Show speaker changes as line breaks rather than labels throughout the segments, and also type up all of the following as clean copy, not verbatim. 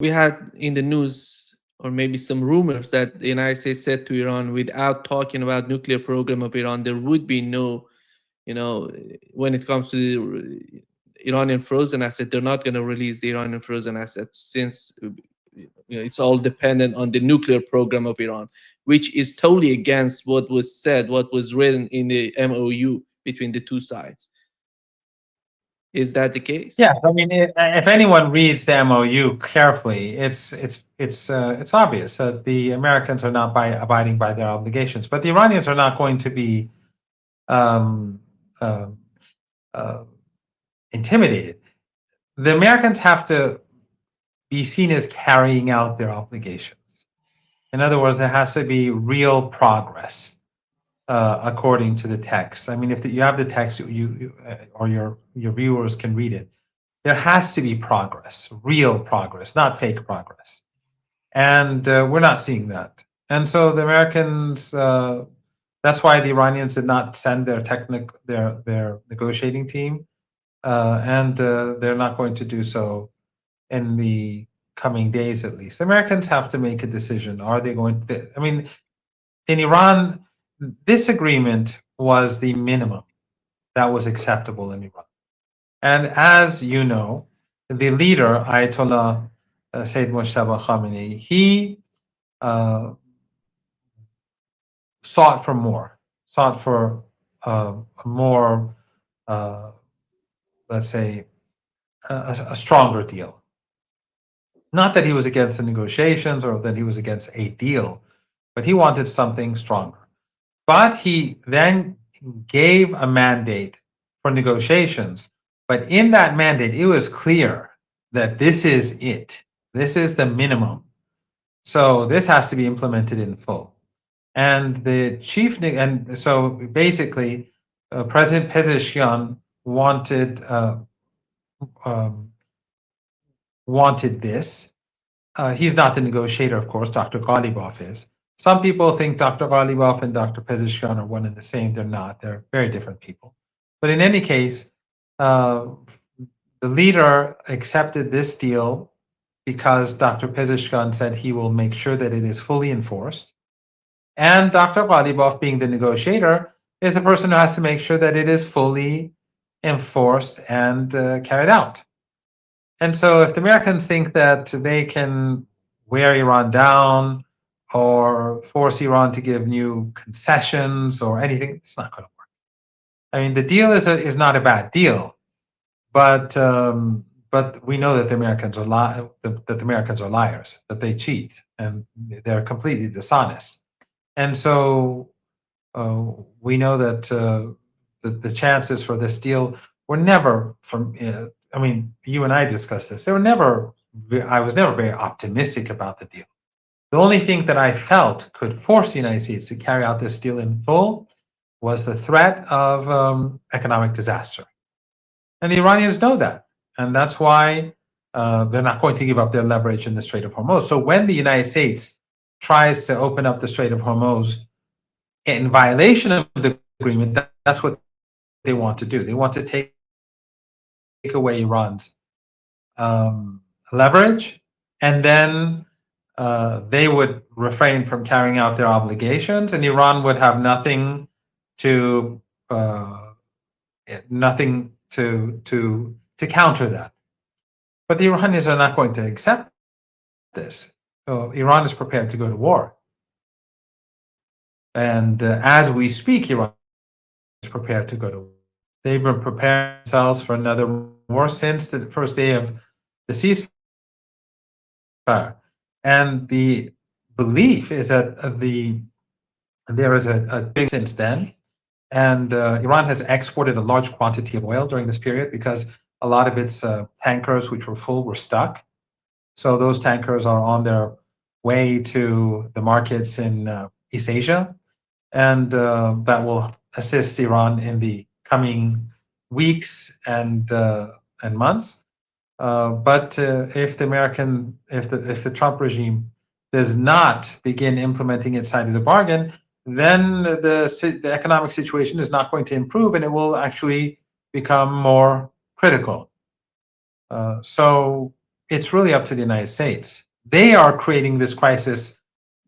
We had in the news, or maybe some rumors, that the United States said to Iran, without talking about nuclear program of Iran, there would be no, when it comes to the Iranian frozen asset, they're not going to release the Iranian frozen assets, since it's all dependent on the nuclear program of Iran, which is totally against what was said, what was written in the MOU between the two sides. Is that the case?
Yeah, I mean, if anyone reads the MOU carefully, it's obvious that the Americans are not abiding by their obligations, but the Iranians are not going to be um, uh, uh, intimidated. The Americans have to be seen as carrying out their obligations. In other words, there has to be real progress according to the text. I mean, if you have the text, or your viewers can read it. There has to be progress, real progress, not fake progress, and we're not seeing that. And so the Americans. That's why the Iranians did not send their negotiating team, and they're not going to do so in the coming days, at least. The Americans have to make a decision. Are they going to? I mean, in Iran, this agreement was the minimum that was acceptable in Iran. And as you know, the leader, Ayatollah Sayyid Mojtaba Khamenei, he uh, sought for more, sought for a more, uh, let's say, a stronger deal. Not that he was against the negotiations or that he was against a deal, but he wanted something stronger. But he then gave a mandate for negotiations. But in that mandate, it was clear that this is it. This is the minimum. So this has to be implemented in full. And and so basically, President Pezeshkian wanted um, wanted this. He's not the negotiator, of course. Dr. Ghalibaf is. Some people think Dr. Ghalibaf and Dr. Pezeshkian are one and the same. They're not. They're very different people. But in any case, uh, the leader accepted this deal because Dr. Pezeshkian said he will make sure that it is fully enforced. And Dr. Ghalibaf, being the negotiator, is a person who has to make sure that it is fully enforced and carried out. And so if the Americans think that they can wear Iran down or force Iran to give new concessions or anything, it's not going to work. I mean, the deal is not a bad deal, but we know that the Americans are that the Americans are liars, that they cheat, and they're completely dishonest. And so we know that the chances for this deal were never from. I mean, you and I discussed this. I was never very optimistic about the deal. The only thing that I felt could force the United States to carry out this deal in full was the threat of economic disaster. And the Iranians know that. And that's why they're not going to give up their leverage in the Strait of Hormuz. So when the United States tries to open up the Strait of Hormuz in violation of the agreement, that's what they want to do. They want to take away Iran's leverage, and then they would refrain from carrying out their obligations, and Iran would have nothing to counter that. But the Iranians are not going to accept this. So Iran is prepared to go to war. And as we speak, Iran is prepared to go to war. They've been preparing themselves for another war since the first day of the ceasefire. And the belief is that there is a big since then. And Iran has exported a large quantity of oil during this period because a lot of its tankers, which were full, were stuck. So those tankers are on their way to the markets in East Asia, and that will assist Iran in the coming weeks and months. But if the Trump regime does not begin implementing its side of the bargain, then the economic situation is not going to improve, and it will actually become more critical. So it's really up to the United States. They are creating this crisis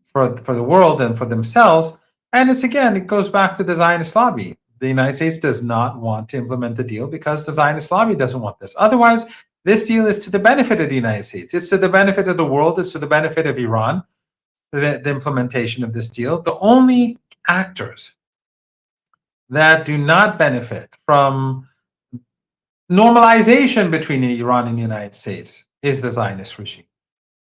for the world and for themselves. And it's again, it goes back to the Zionist lobby. The United States does not want to implement the deal because the Zionist lobby doesn't want this. Otherwise, this deal is to the benefit of the United States. It's to the benefit of the world. It's to the benefit of Iran, the implementation of this deal. The only actors that do not benefit from normalization between Iran and the United States is the Zionist regime.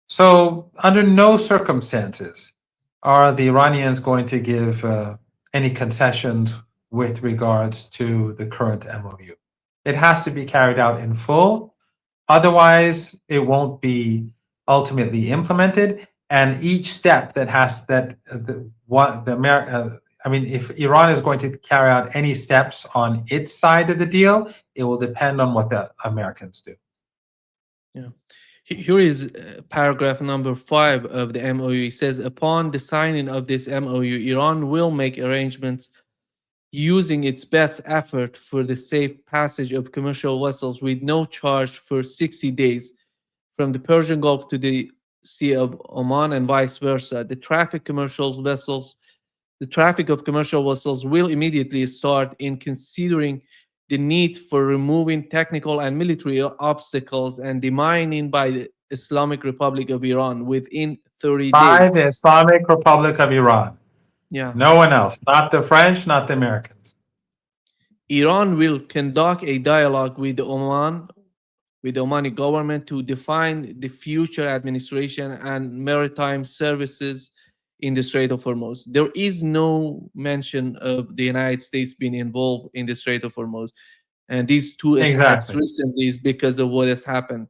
So, under no circumstances are the Iranians going to give any concessions with regards to the current MOU. It has to be carried out in full. Otherwise, it won't be ultimately implemented. And each step that has that I mean, if Iran is going to carry out any steps on its side of the deal, it will depend on what the Americans do.
Yeah. Here is paragraph number 5 of the MOU. It says, upon the signing of this MOU, Iran will make arrangements using its best effort for the safe passage of commercial vessels with no charge for 60 days from the Persian Gulf to the Sea of Oman and vice versa. The traffic of commercial vessels will immediately start in considering the need for removing technical and military obstacles and demining by the Islamic Republic of Iran within 30
By
days.
the Islamic Republic of Iran.
Yeah.
No one else, not the French, not the Americans.
Iran will conduct a dialogue with the Omani government to define the future administration and maritime services in the Strait of Hormuz. There is no mention of the United States being involved in the Strait of Hormuz. And these two attacks recently is because of what has happened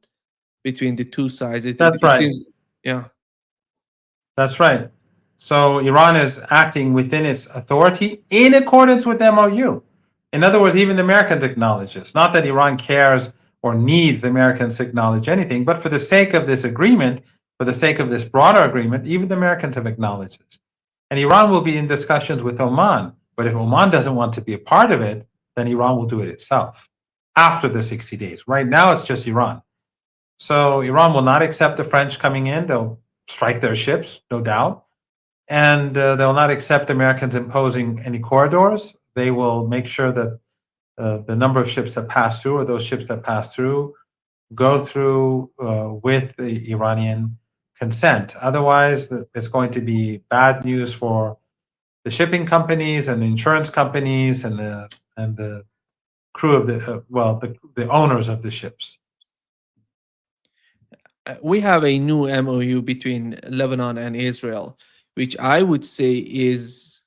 between the two sides.
That's right.
Seems, yeah.
That's right. So Iran is acting within its authority in accordance with MOU. In other words, even the Americans acknowledge this. Not that Iran cares or needs the Americans to acknowledge anything, but for the sake of this agreement, for the sake of this broader agreement, even the Americans have acknowledged this. And Iran will be in discussions with Oman. But if Oman doesn't want to be a part of it, then Iran will do it itself after the 60 days. Right now, it's just Iran. So Iran will not accept the French coming in. They'll strike their ships, no doubt. And they'll not accept Americans imposing any corridors. They will make sure that the number of ships that pass through, or those ships that pass through, go through with the Iranian consent. Otherwise, it's going to be bad news for the shipping companies and the insurance companies and the crew of the owners of the ships.
We have a new MOU between Lebanon and Israel, which I would say is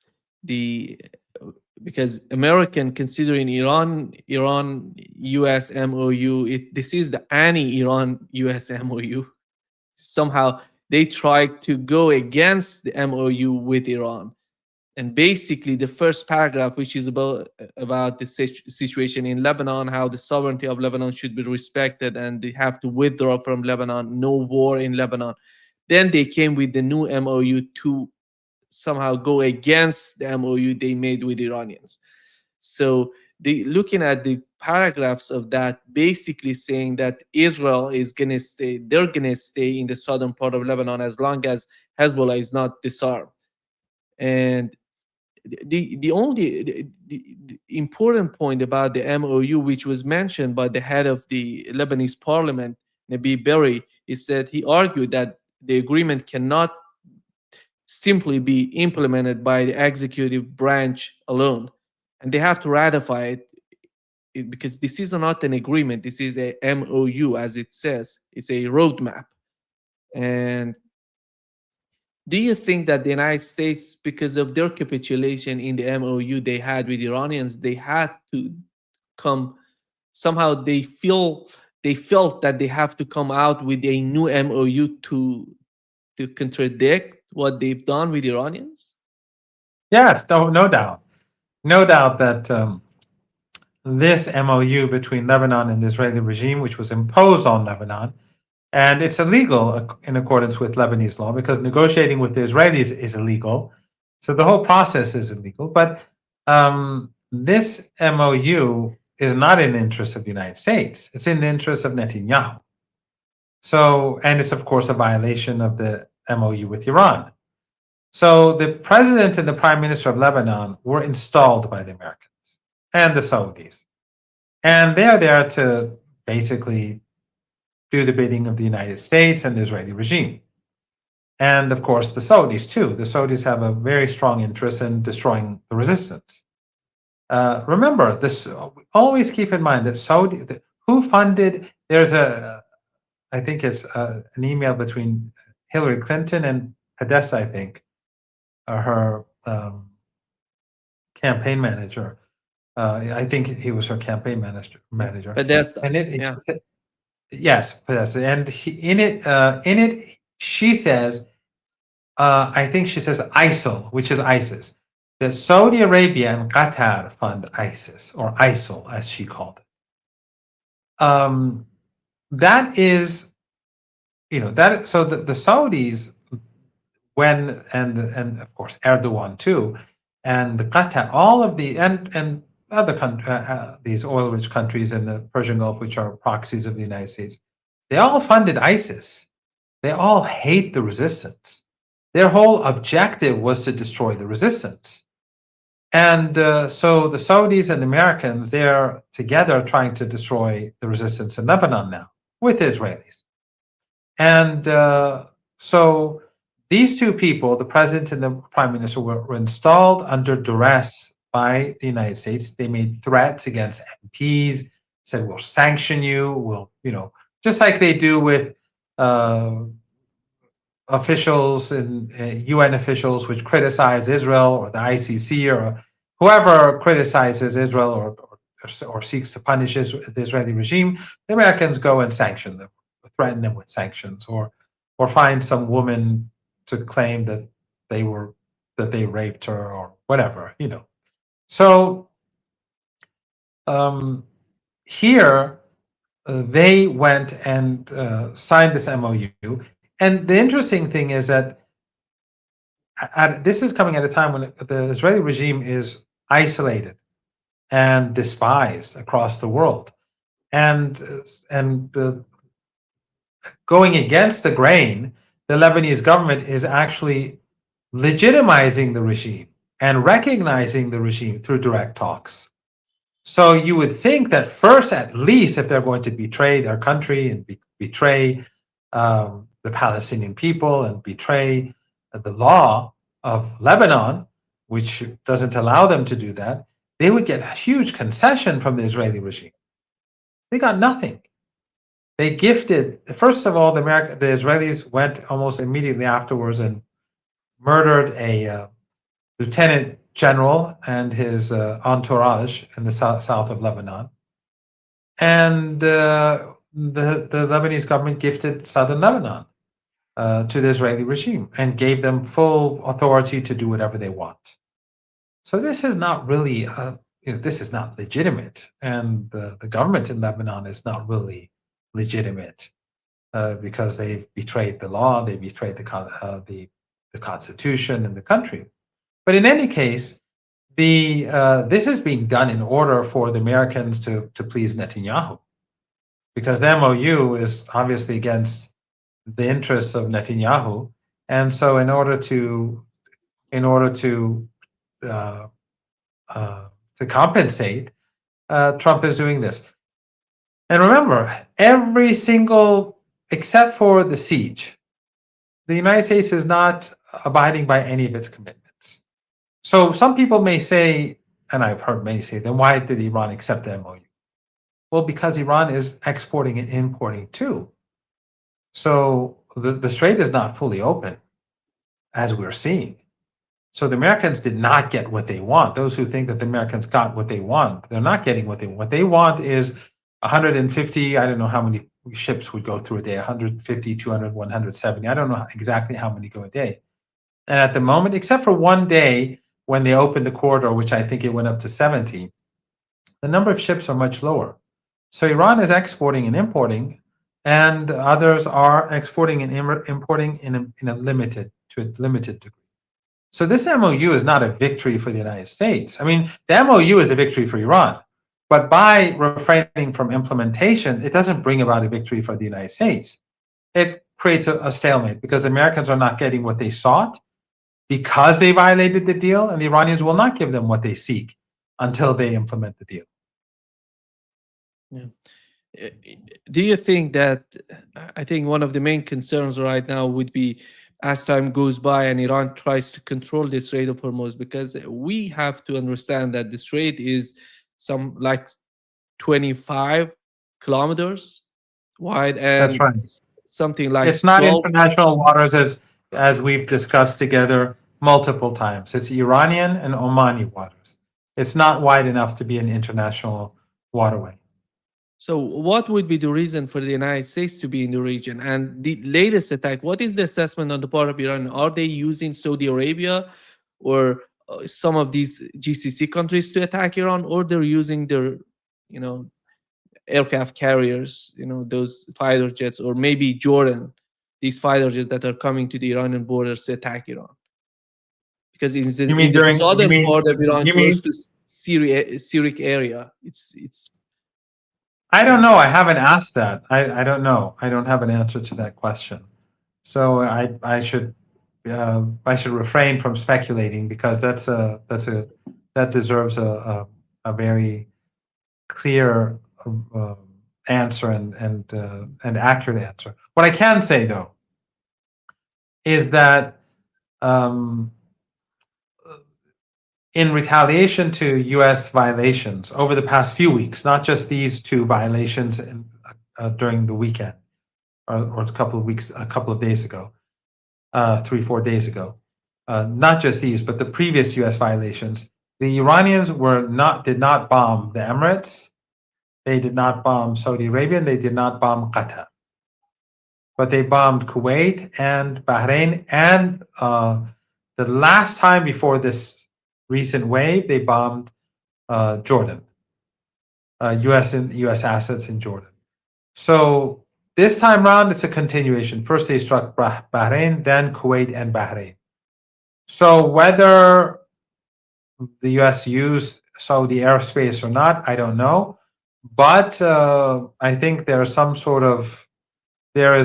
because American considering Iran US MOU, this is the anti-Iran US MOU. Somehow they tried to go against the MOU with Iran. And basically the first paragraph, which is about the situation in Lebanon, how the sovereignty of Lebanon should be respected and they have to withdraw from Lebanon, no war in Lebanon. Then they came with the new MOU to somehow go against the MOU they made with Iranians. So looking at the paragraphs of that, basically saying that Israel is going to stay, they're going to stay in the southern part of Lebanon as long as Hezbollah is not disarmed. And the only important point about the MOU, which was mentioned by the head of the Lebanese parliament, Nabi Berri, is that he argued that the agreement cannot simply be implemented by the executive branch alone, and they have to ratify it because this is not an agreement. This is a MOU, as it says. It's a roadmap. And do you think that the United States, because of their capitulation in the MOU they had with Iranians, they had to come somehow? They felt that they have to come out with a new MOU to contradict what they've done with Iranians?
Yes, no doubt, no doubt that this MOU between Lebanon and the Israeli regime, which was imposed on Lebanon, and it's illegal in accordance with Lebanese law because negotiating with the Israelis is illegal. So the whole process is illegal. But this MOU is not in the interest of the United States. It's in the interest of Netanyahu. So, and it's of course a violation of the MOU with Iran. So the president and the prime minister of Lebanon were installed by the Americans and the Saudis. And they are there to basically do the bidding of the United States and the Israeli regime. And of course, the Saudis too. The Saudis have a very strong interest in destroying the resistance. Remember, this always keep in mind that who funded, there's I think it's an email between Hillary Clinton and Podesta, I think, her campaign manager. I think he was her campaign manager.
But that's
And
yeah.
yes, Podesta. And in it, she says, I think she says ISIL, which is ISIS. That Saudi Arabia and Qatar fund ISIS, or ISIL, as she called it. That is, that. So the Saudis, when and of course Erdogan too, and Qatar, all of the and other these oil-rich countries in the Persian Gulf, which are proxies of the United States, they all funded ISIS. They all hate the resistance. Their whole objective was to destroy the resistance. And so the Saudis and the Americans, they're together trying to destroy the resistance in Lebanon now with the Israelis. And so these two people, the president and the prime minister, were installed under duress by the United States. They made threats against MPs, said, we'll sanction you, we'll, just like they do with officials and UN officials which criticize Israel, or the ICC, or whoever criticizes Israel or seeks to punish the Israeli regime. The Americans go and sanction them, threaten them with sanctions, or find some woman to claim that they raped her or whatever. So here they went and signed this MOU. And the interesting thing is that this is coming at a time when the Israeli regime is isolated and despised across the world, and going against the grain, the Lebanese government is actually legitimizing the regime and recognizing the regime through direct talks. So you would think that first, at least, if they're going to betray their country and betray the Palestinian people and betray the law of Lebanon, which doesn't allow them to do that, they would get a huge concession from the Israeli regime. They got nothing. They gifted, first of all, the Israelis went almost immediately afterwards and murdered a lieutenant general and his entourage in the south of Lebanon. And the Lebanese government gifted southern Lebanon to the Israeli regime and gave them full authority to do whatever they want. So this is not really, this is not legitimate, and the government in Lebanon is not really legitimate because they've betrayed the law, they betrayed the constitution and the country. But in any case, this is being done in order for the Americans to please Netanyahu, because the MOU is obviously against the interests of Netanyahu, and so in order to compensate, Trump is doing this. And remember, every single, except for the siege, the United States is not abiding by any of its commitments. So some people may say, and I've heard many say, then why did Iran accept the MOU? Well, because Iran is exporting and importing too. So the strait is not fully open, as we're seeing. So the Americans did not get what they want. Those who think that the Americans got what they want, they're not getting what they want. What they want is 150, I don't know how many ships would go through a day, 150, 200, 170. I don't know exactly how many go a day. And at the moment, except for one day when they opened the corridor, which I think it went up to 70, the number of ships are much lower. So Iran is exporting and importing, and others are exporting and importing in a limited degree. So this MOU is not a victory for the United States. I mean, the MOU is a victory for Iran, but by refraining from implementation, it doesn't bring about a victory for the United States. it creates a stalemate because the Americans are not getting what they sought because they violated the deal, and the Iranians will not give them what they seek until they implement the deal.
Yeah. Uh, Do you think that I think one of the main concerns right now would be as time goes by and Iran tries to control the Strait of Hormuz, because we have to understand that the strait is some like 25 kilometers wide
That's
and
right.
something like
It's not
12.
international waters as we've discussed together multiple times. It's Iranian and Omani waters. It's not wide enough to be an international waterway.
So, what would be the reason for the United States to be in the region? And the latest attack, what is the assessment on the part of Iran? Are they using Saudi Arabia or some of these GCC countries to attack Iran, or they're using their, you know, aircraft carriers, those fighter jets, or maybe Jordan, these fighter jets that are coming to the Iranian borders to attack Iran? Because
You
in
mean
the
during? You
southern
mean?
part of Iran,
You
close
mean?
to Syriac area, it's
I don't know. I haven't asked that. I don't know. I don't have an answer to that question. So I should refrain from speculating because that deserves a very clear uh, answer and accurate answer. What I can say though is that um, in retaliation to U.S. violations over the past few weeks, not just these two violations during the weekend or a couple of days ago, 3 4 days ago, not just these, but the previous U.S. violations, the Iranians did not bomb the Emirates, they did not bomb Saudi Arabia, and they did not bomb Qatar, but they bombed Kuwait and Bahrain, and the last time before this recent wave, they bombed Jordan, U.S. assets in Jordan. So this time round, it's a continuation. First, they struck Bahrain, then Kuwait and Bahrain. So whether the U.S. used Saudi airspace or not, I don't know. But I think there is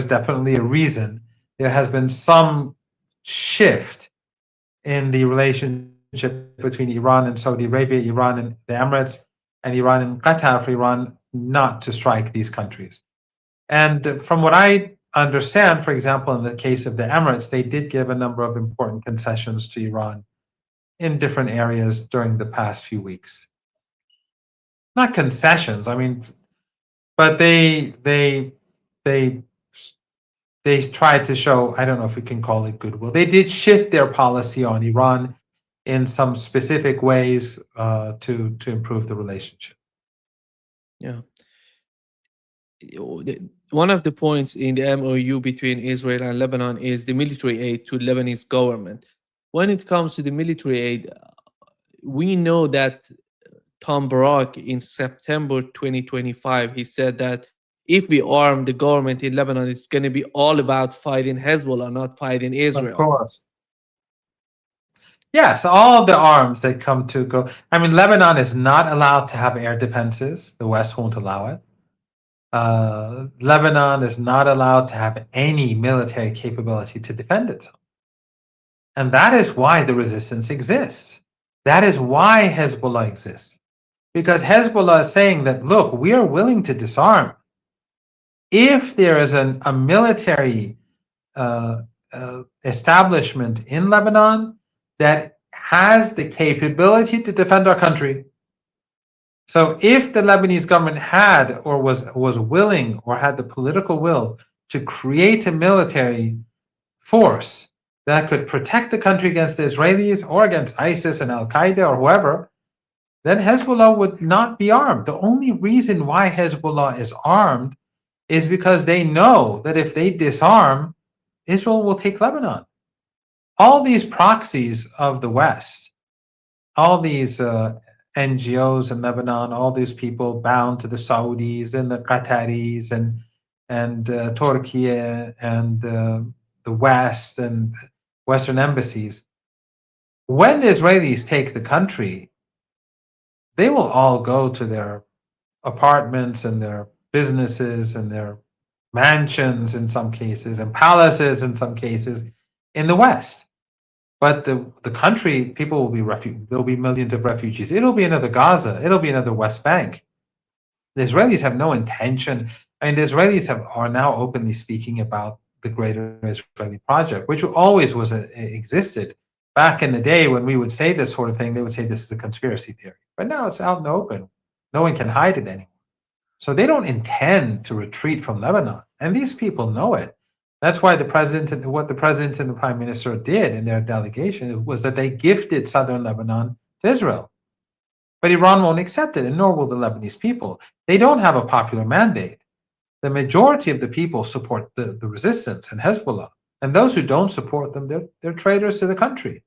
definitely a reason. There has been some shift in the relationship between Iran and Saudi Arabia, Iran and the Emirates, and Iran and Qatar for Iran not to strike these countries. And from what I understand, for example, in the case of the Emirates, they did give a number of important concessions to Iran in different areas during the past few weeks. Not concessions, I mean, but they tried to show, I don't know if we can call it goodwill. They did shift their policy on Iran in some specific ways to improve the relationship.
yeah. One of the points in the MOU between Israel and Lebanon is the military aid to Lebanese government. When it comes to the military aid, we know that Tom Barak in September 2025, he said that if we arm the government in Lebanon, it's going to be all about fighting Hezbollah, not fighting
Of
Israel.
course. Yes, all the arms that come to go. I mean, Lebanon is not allowed to have air defenses. The West won't allow it. Lebanon is not allowed to have any military capability to defend itself. And that is why the resistance exists. That is why Hezbollah exists. Because Hezbollah is saying that, look, we are willing to disarm if there is a military establishment in Lebanon that has the capability to defend our country. So if the Lebanese government had or was willing or had the political will to create a military force that could protect the country against the Israelis or against ISIS and Al-Qaeda or whoever, then Hezbollah would not be armed. The only reason why Hezbollah is armed is because they know that if they disarm, Israel will take Lebanon. All these proxies of the West, all these NGOs in Lebanon, all these people bound to the Saudis and the Qataris and Turkey and the West and Western embassies, when the Israelis take the country, they will all go to their apartments and their businesses and their mansions in some cases and palaces in some cases in the West. But the country, people will be there'll be millions of refugees. It'll be another Gaza. It'll be another West Bank. The Israelis have no intention. I mean, the Israelis are now openly speaking about the greater Israeli project, which always existed. Back in the day when we would say this sort of thing, they would say this is a conspiracy theory. But now it's out in the open. No one can hide it anymore. So they don't intend to retreat from Lebanon, and these people know it. That's why what the president and the prime minister did in their delegation was that they gifted southern Lebanon to Israel. But Iran won't accept it, and nor will the Lebanese people. They don't have a popular mandate. The majority of the people support the resistance and Hezbollah, and those who don't support them, they're traitors to the country.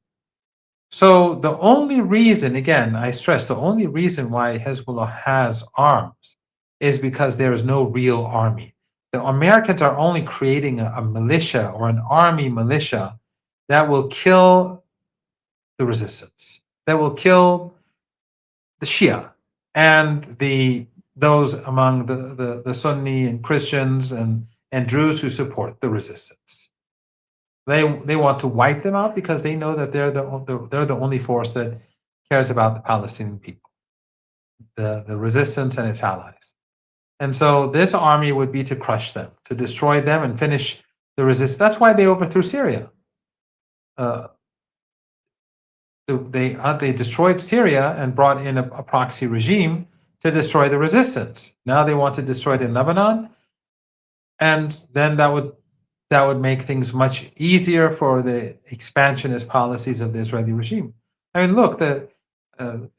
So the only reason, again, I stress, the only reason why Hezbollah has arms is because there is no real army. The Americans are only creating a militia or an army militia that will kill the resistance, that will kill the Shia and those among the Sunni and Christians and Druze who support the resistance. They want to wipe them out because they know that they're the only force that cares about the Palestinian people, the resistance and its allies. And so this army would be to crush them, to destroy them and finish the resistance. That's why they overthrew Syria. They destroyed Syria and brought in a proxy regime to destroy the resistance. Now they want to destroy it in Lebanon, and then that would make things much easier for the expansionist policies of the Israeli regime. I mean, look,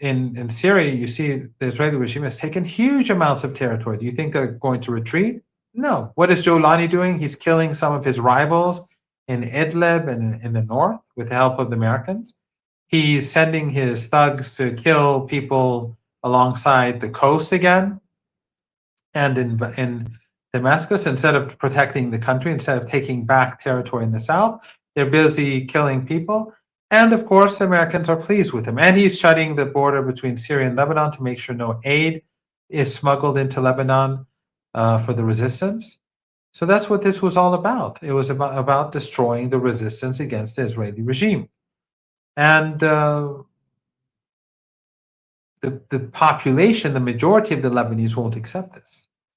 in Syria, you see the Israeli regime has taken huge amounts of territory. Do you think they're going to retreat? No. What is Jolani doing? He's killing some of his rivals in Idlib and in the north with the help of the Americans. He's sending his thugs to kill people alongside the coast again, and in Damascus, instead of protecting the country, instead of taking back territory in the south, they're busy killing people. And of course, the Americans are pleased with him. And he's shutting the border between Syria and Lebanon to make sure no aid is smuggled into Lebanon for the resistance. So that's what this was all about. It was about destroying the resistance against the Israeli regime. And the population, the majority of the Lebanese won't accept this.